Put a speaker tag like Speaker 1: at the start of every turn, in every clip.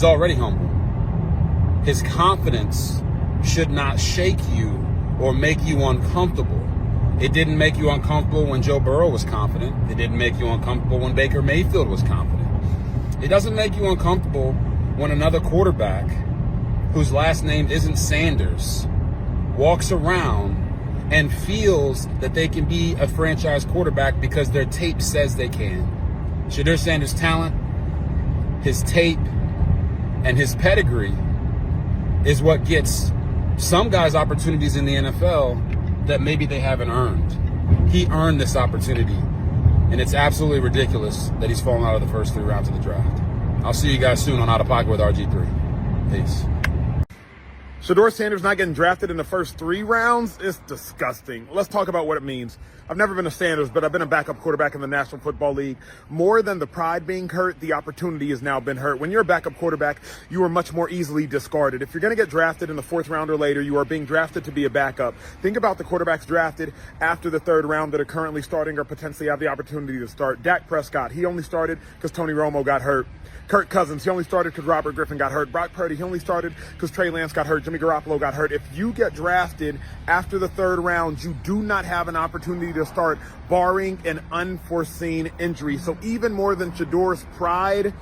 Speaker 1: He's already humble. His confidence should not shake you or make you uncomfortable. It didn't make you uncomfortable when Joe Burrow was confident. It didn't make you uncomfortable when Baker Mayfield was confident. It doesn't make you uncomfortable when another quarterback whose last name isn't Sanders walks around and feels that they can be a franchise quarterback because their tape says they can. Shedeur Sanders' talent, his tape, and his pedigree is what gets some guys opportunities in the NFL that maybe they haven't earned. He earned this opportunity, and it's absolutely ridiculous that he's fallen out of the first 3 rounds of the draft. I'll see you guys soon on Out of Pocket with RG3. Peace.
Speaker 2: Shedeur Sanders not getting drafted in the first 3 rounds is disgusting. Let's talk about what it means. I've never been a Sanders, but I've been a backup quarterback in the National Football League. More than the pride being hurt, the opportunity has now been hurt. When you're a backup quarterback, you are much more easily discarded. If you're going to get drafted in the 4th round or later, you are being drafted to be a backup. Think about the quarterbacks drafted after the 3rd round that are currently starting or potentially have the opportunity to start. Dak Prescott, he only started because Tony Romo got hurt. Kirk Cousins, he only started because Robert Griffin got hurt. Brock Purdy, he only started because Trey Lance got hurt. Jimmy Garoppolo got hurt. If you get drafted after the 3rd round, you do not have an opportunity to start, barring an unforeseen injury. So even more than Shedeur's pride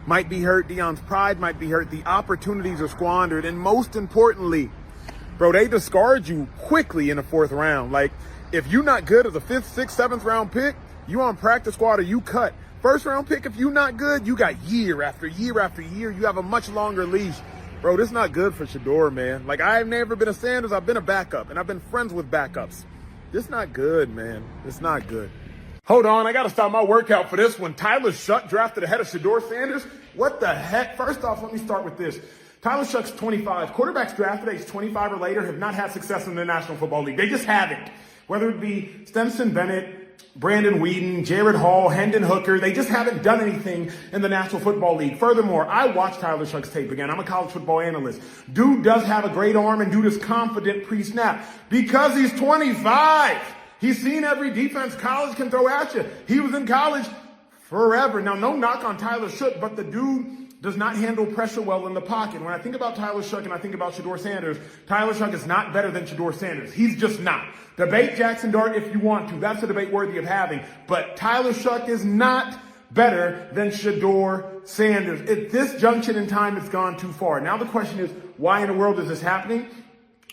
Speaker 2: might be hurt, Deion's pride might be hurt, the opportunities are squandered. And most importantly, bro, they discard you quickly in the 4th round. Like, if you're not good as a 5th, 6th, 7th round pick, you on practice squad or you cut. 1st round pick, if you're not good, you got year after year after year. You have a much longer leash. Bro, this is not good for Shedeur, man. Like, I've never been a Sanders. I've been a backup, and I've been friends with backups. This not good, man. It's not good. Hold on, I got to stop my workout for this one. Tyler Shuck drafted ahead of Shedeur Sanders. What the heck? First off, let me start with this. Tyler Shuck's 25. Quarterbacks drafted age 25 or later have not had success in the National Football League. They just haven't. Whether it be Stetson Bennett, Brandon Whedon, Jared Hall, Hendon Hooker, they just haven't done anything in the National Football League. Furthermore, I watched Tyler Shuck's tape again. I'm a college football analyst. Dude does have a great arm, and dude is confident pre-snap because he's 25. He's seen every defense college can throw at you. He was in college forever. Now, no knock on Tyler Shuck, but the dude does not handle pressure well in the pocket. When I think about Tyler Shuck and I think about Shedeur Sanders, Tyler Shuck is not better than Shedeur Sanders. He's just not. Debate Jackson Dart if you want to. That's a debate worthy of having. But Tyler Shuck is not better than Shedeur Sanders. At this junction in time, it's gone too far. Now the question is, why in the world is this happening?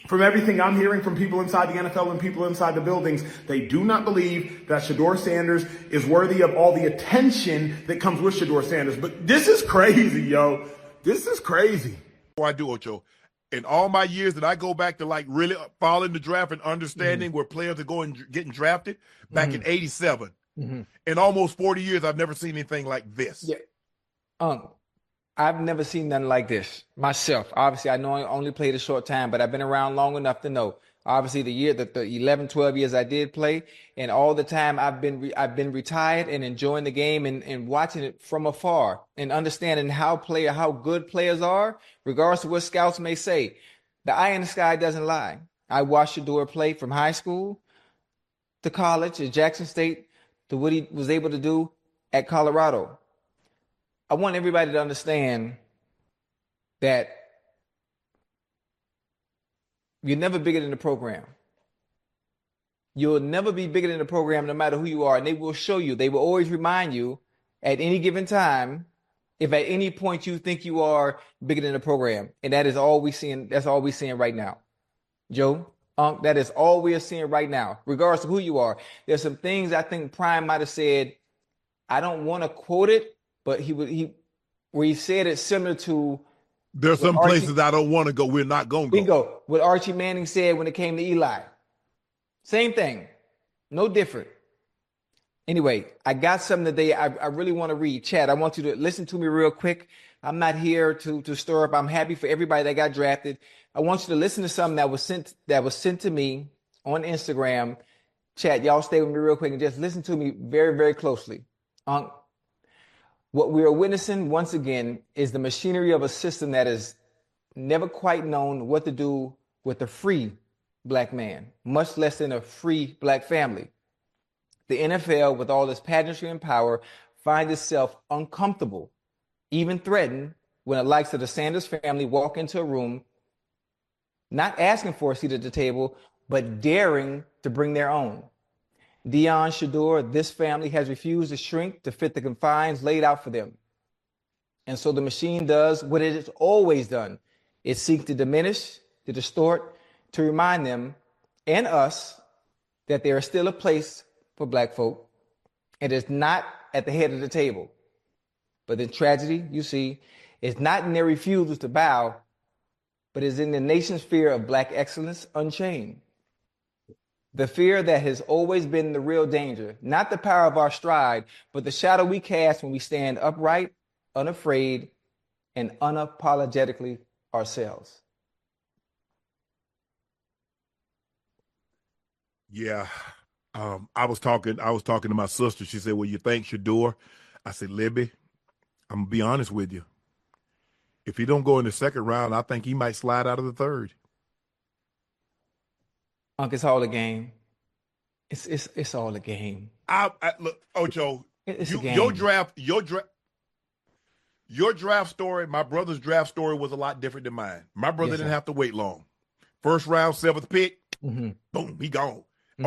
Speaker 2: From everything I'm hearing from people inside the NFL and people inside the buildings, they do not believe that Shedeur Sanders is worthy of all the attention that comes with Shedeur Sanders. But this is crazy, yo. This is crazy.
Speaker 3: Before I do, Ocho, in all my years that I go back to like really following the draft and understanding where players are going getting drafted, back in '87, in almost 40 years, I've never seen anything like this.
Speaker 4: Yeah. I've never seen nothing like this myself. Obviously, I know I only played a short time, but I've been around long enough to know. Obviously, the 11, 12 years I did play, and all the time I've been retired and enjoying the game and watching it from afar and understanding how good players are, regardless of what scouts may say. The eye in the sky doesn't lie. I watched Shedeur play from high school to college at Jackson State to what he was able to do at Colorado. I want everybody to understand that you're never bigger than the program. You'll never be bigger than the program no matter who you are. And they will show you. They will always remind you at any given time if at any point you think you are bigger than the program. And that is all we're seeing. That's all we're seeing right now. Joe, that is all we are seeing right now, regardless of who you are. There's some things I think Prime might have said. I don't want to quote it, but where he said it similar to.
Speaker 3: There's some places I don't want to go. We're not going to go.
Speaker 4: Bingo. What Archie Manning said when it came to Eli. Same thing. No different. Anyway, I got something today I really want to read. Chad, I want you to listen to me real quick. I'm not here to stir up. I'm happy for everybody that got drafted. I want you to listen to something that was sent to me on Instagram. Chad, y'all stay with me real quick and just listen to me very, very closely. What we are witnessing once again is the machinery of a system that has never quite known what to do with a free black man, much less than a free black family. The NFL, with all its pageantry and power, finds itself uncomfortable, even threatened when the likes of the Sanders family walk into a room, not asking for a seat at the table, but daring to bring their own. Deion, Shedeur, this family has refused to shrink to fit the confines laid out for them. And so the machine does what it has always done. It seeks to diminish, to distort, to remind them and us that there is still a place for black folk, and it's not at the head of the table. But the tragedy, you see, is not in their refusal to bow, but is in the nation's fear of black excellence unchained. The fear that has always been the real danger, not the power of our stride, but the shadow we cast when we stand upright, unafraid, and unapologetically ourselves.
Speaker 3: Yeah. I was talking to my sister. She said, "Well, you think Shedeur?" I said, "Libby, I'm gonna be honest with you. If he don't go in the second round, I think he might slide out of the third."
Speaker 4: Unc, it's all a game. It's all a game.
Speaker 3: I look, Ocho,
Speaker 4: It's a game.
Speaker 3: your draft story, my brother's draft story was a lot different than mine. My brother
Speaker 4: Yes,
Speaker 3: didn't
Speaker 4: sir.
Speaker 3: have to wait long. First round, 7th pick,
Speaker 4: Mhm.
Speaker 3: boom, he gone.
Speaker 4: Mhm.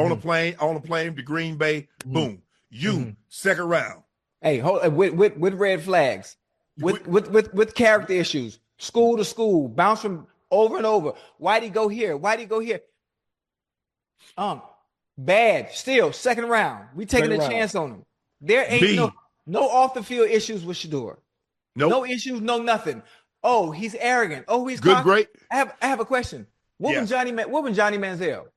Speaker 3: On a plane to Green Bay, boom. You, second round.
Speaker 4: Hey, with red flags, with character issues, school to school, bounce from over and over. Why'd he go here? Why'd he go here? Bad. Still, second round. We taking a chance on him. There ain't no off the field issues with Shedeur.
Speaker 3: Nope.
Speaker 4: No issues, no nothing. Oh, he's arrogant. Oh, he's
Speaker 3: Good,
Speaker 4: cocky.
Speaker 3: great.
Speaker 4: I have a question. What was Johnny Manziel?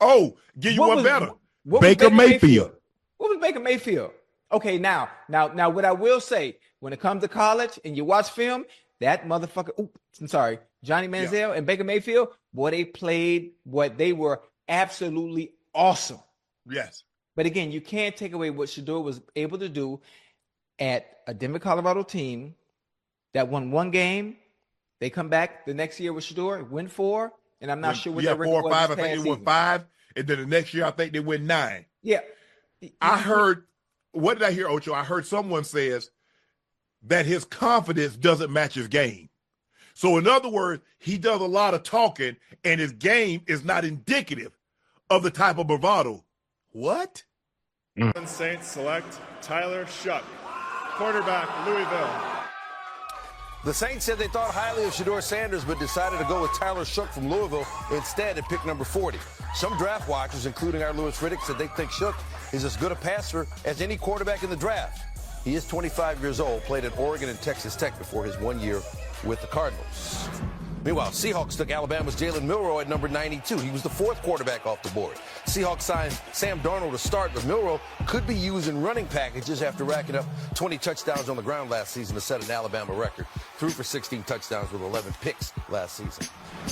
Speaker 3: Oh, give you one better.
Speaker 4: What was
Speaker 3: Baker Mayfield.
Speaker 4: What was Baker Mayfield? Okay, now, what I will say, when it comes to college and you watch film, that motherfucker, Johnny Manziel and Baker Mayfield, boy, they played what they were absolutely awesome.
Speaker 3: Yes.
Speaker 4: But again, you can't take away what Shedeur was able to do at a Denver, Colorado team that won one game. They come back the next year with Shedeur, win 4, and I'm not sure what their record
Speaker 3: 4 or
Speaker 4: was
Speaker 3: 5.
Speaker 4: this
Speaker 3: I think
Speaker 4: past
Speaker 3: they won
Speaker 4: season.
Speaker 3: 5, and then the next year I think they win 9.
Speaker 4: Yeah.
Speaker 3: I heard, what did I hear, Ocho? I heard someone says that his confidence doesn't match his game. So in other words, he does a lot of talking, and his game is not indicative of the type of bravado. What?
Speaker 5: Saints select Tyler Shuck, quarterback, Louisville.
Speaker 6: The Saints said they thought highly of Shedeur Sanders, but decided to go with Tyler Shook from Louisville instead at pick number 40. Some draft watchers, including our Louis Riddick, said they think Shook is as good a passer as any quarterback in the draft. He is 25 years old, played at Oregon and Texas Tech before his 1 year with the Cardinals. Meanwhile, Seahawks took Alabama's Jalen Milroe at number 92. He was the 4th quarterback off the board. Seahawks signed Sam Darnold to start, but Milroe could be used in running packages after racking up 20 touchdowns on the ground last season to set an Alabama record. Threw for 16 touchdowns with 11 picks last season.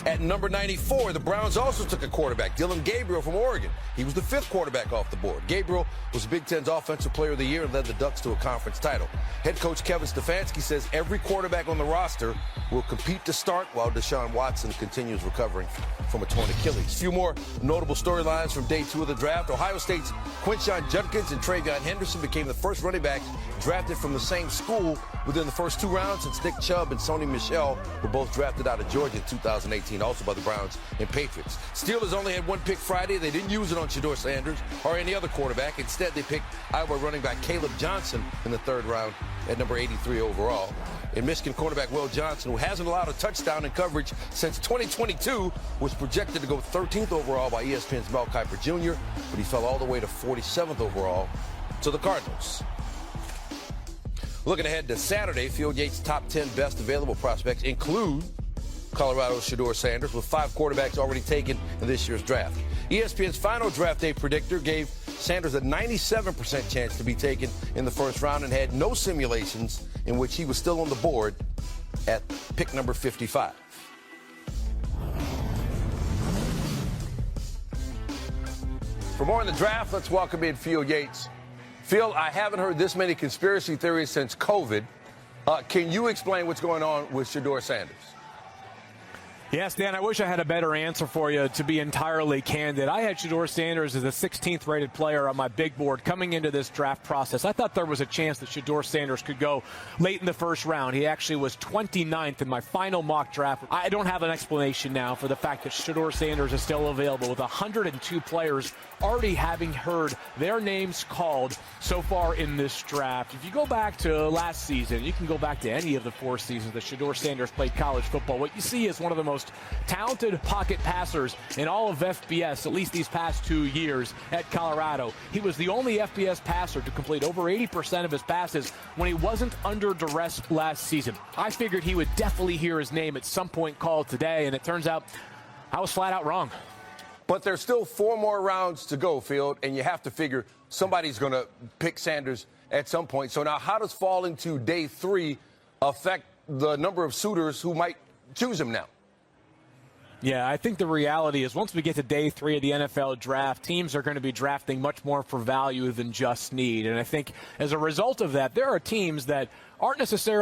Speaker 6: At number 94, the Browns also took a quarterback, Dylan Gabriel from Oregon. He was the 5th quarterback off the board. Gabriel was Big Ten's Offensive Player of the Year and led the Ducks to a conference title. Head coach Kevin Stefanski says every quarterback on the roster will compete to start while Deshaun Watson continues recovering from a torn Achilles. A few more notable storylines from day 2 of the draft. Ohio State's Quinshon Judkins and Travion Henderson became the first running backs drafted from the same school within the first 2 rounds, since Nick Chubb and Sony Michel were both drafted out of Georgia in 2018, also by the Browns and Patriots. Steelers only had 1 pick Friday. They didn't use it on Shedeur Sanders or any other quarterback. Instead, they picked Iowa running back Caleb Johnson in the 3rd round at number 83 overall. And Michigan quarterback Will Johnson, who hasn't allowed a touchdown in coverage since 2022, was projected to go 13th overall by ESPN's Mel Kiper Jr., but he fell all the way to 47th overall to the Cardinals. Looking ahead to Saturday, Field Yates' top 10 best available prospects include Colorado's Shedeur Sanders, with 5 quarterbacks already taken in this year's draft. ESPN's final draft day predictor gave Sanders a 97% chance to be taken in the 1st round and had no simulations in which he was still on the board at pick number 55. For more on the draft, let's welcome in Field Yates. Phil, I haven't heard this many conspiracy theories since COVID. Can you explain what's going on with Shedeur Sanders?
Speaker 7: Yes, Dan, I wish I had a better answer for you, to be entirely candid. I had Shedeur Sanders as the 16th rated player on my big board coming into this draft process. I thought there was a chance that Shedeur Sanders could go late in the first round. He actually was 29th in my final mock draft. I don't have an explanation now for the fact that Shedeur Sanders is still available, with 102 players already having heard their names called so far in this draft. If you go back to last season, you can go back to any of the 4 seasons that Shedeur Sanders played college football. What you see is one of the most talented pocket passers in all of FBS, at least these past 2 years at Colorado. He was the only FBS passer to complete over 80% of his passes when he wasn't under duress last season. I figured he would definitely hear his name at some point called today, and it turns out I was flat out wrong.
Speaker 6: But there's still 4 more rounds to go, Field, and you have to figure somebody's going to pick Sanders at some point. So now how does falling to day 3 affect the number of suitors who might choose him now?
Speaker 7: Yeah, I think the reality is once we get to day 3 of the NFL draft, teams are going to be drafting much more for value than just need. And I think as a result of that, there are teams that aren't necessarily